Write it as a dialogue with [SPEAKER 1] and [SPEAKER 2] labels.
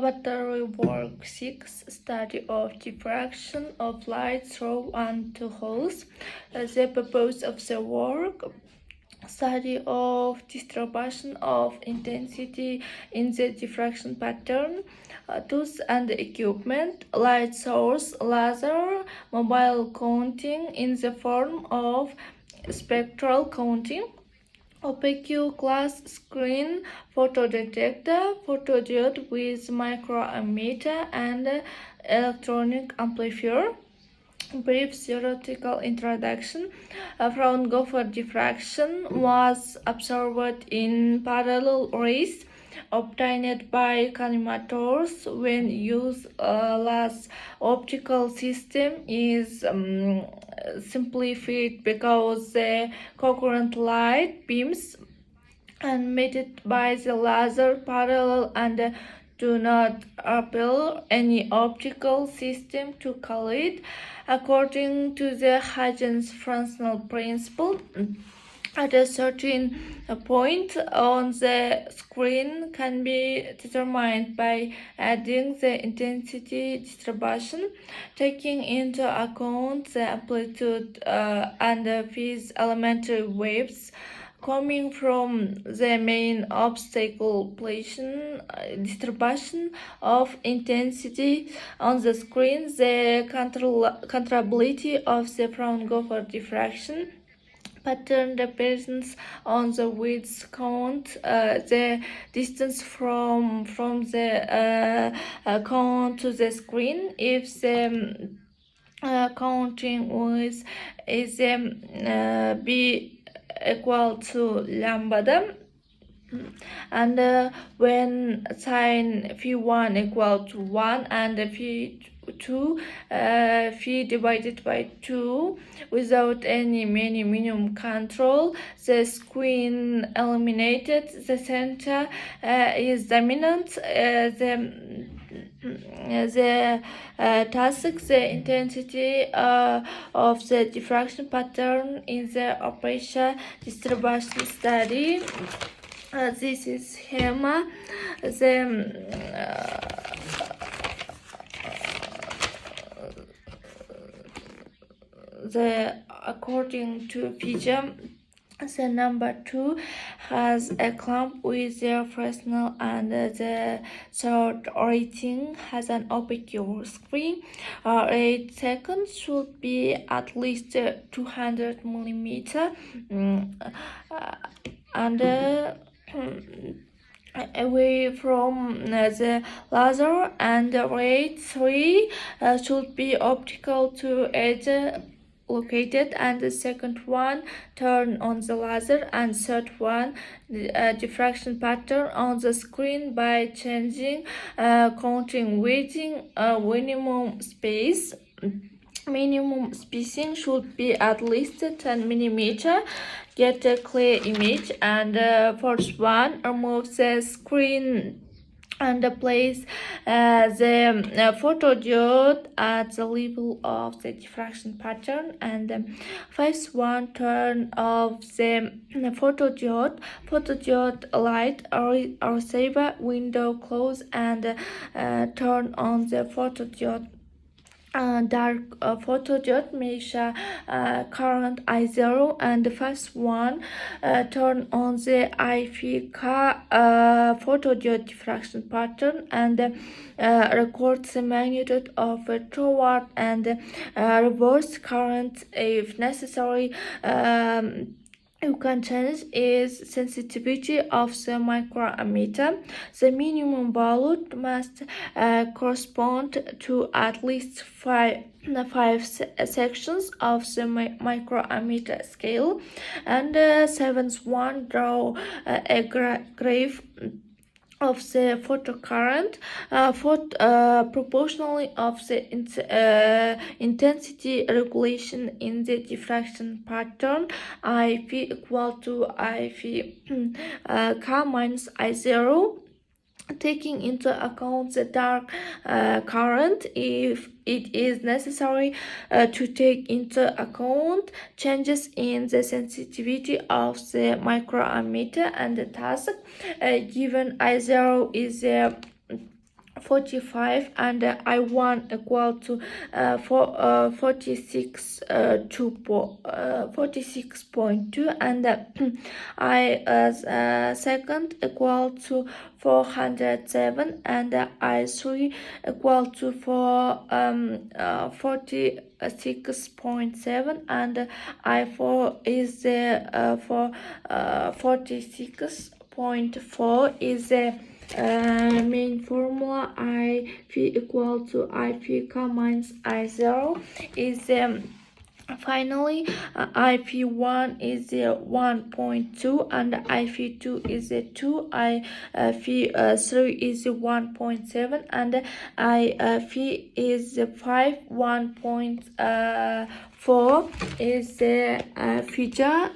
[SPEAKER 1] Laboratory work 6, study of diffraction of light through and two holes. The purpose of the work: study of distribution of intensity in the diffraction pattern, tools and equipment, light source, laser, mobile counting in the form of spectral counting, opaque glass screen, photodetector, photodiode with microammeter and electronic amplifier. Brief theoretical introduction. Fraunhofer diffraction was observed in parallel rays obtained by collimators when useless optical system is simplified because the concurrent light beams emitted by the laser parallel and do not appeal any optical system to collide. According to the Huygens Fresnel principle, at a certain point on the screen can be determined by adding the intensity distribution, taking into account the amplitude and phase elementary waves coming from the main obstacle plane distribution of intensity on the screen. The controllability of the Fraunhofer diffraction pattern depends on the width count, the distance from the count to the screen. If the counting width is b equal to lambda, and when sin phi1 equal to 1 and phi2 phi divided by 2 without any minimum control, the screen eliminated, the center is dominant, the task, the intensity of the diffraction pattern in the operation distribution study. This is schema. According to figure, the number 2 has a clamp with the Fresnel, and the third rating has an opaque screen. 8 seconds should be at least 200 millimeter, and away from the laser, and rate 3 should be optical to edge located, and the second one turn on the laser, and third one diffraction pattern on the screen by changing counting within minimum spacing should be at least 10 millimeter. Get a clear image, and first one, remove the screen and place the photodiode at the level of the diffraction pattern, and first one, turn off the photodiode light receiver window, close, and turn on the photodiode dark photodiode measure current I0, and the first one, turn on the IV photodiode diffraction pattern, and record the magnitude of toward and reverse current if necessary. You can change is sensitivity of the microammeter. The minimum value must correspond to at least five sections of the microammeter scale. And seventh one, draw a graph of the photocurrent proportionally of the intensity regulation in the diffraction pattern, IP equal to IP K minus I0, taking into account the dark current if it is necessary to take into account changes in the sensitivity of the microammeter, and the task given I0 is 45, and I1 equal to 46.2, and I second equal to 407, and I3 equal to 46.7, and I4 is for 46.4 is the main formula. IV equal to IV minus I0 is finally IP1 is 1.2, and IP2 is 2, IP3 is 1.7, and IP is 5. 1.4 is the figure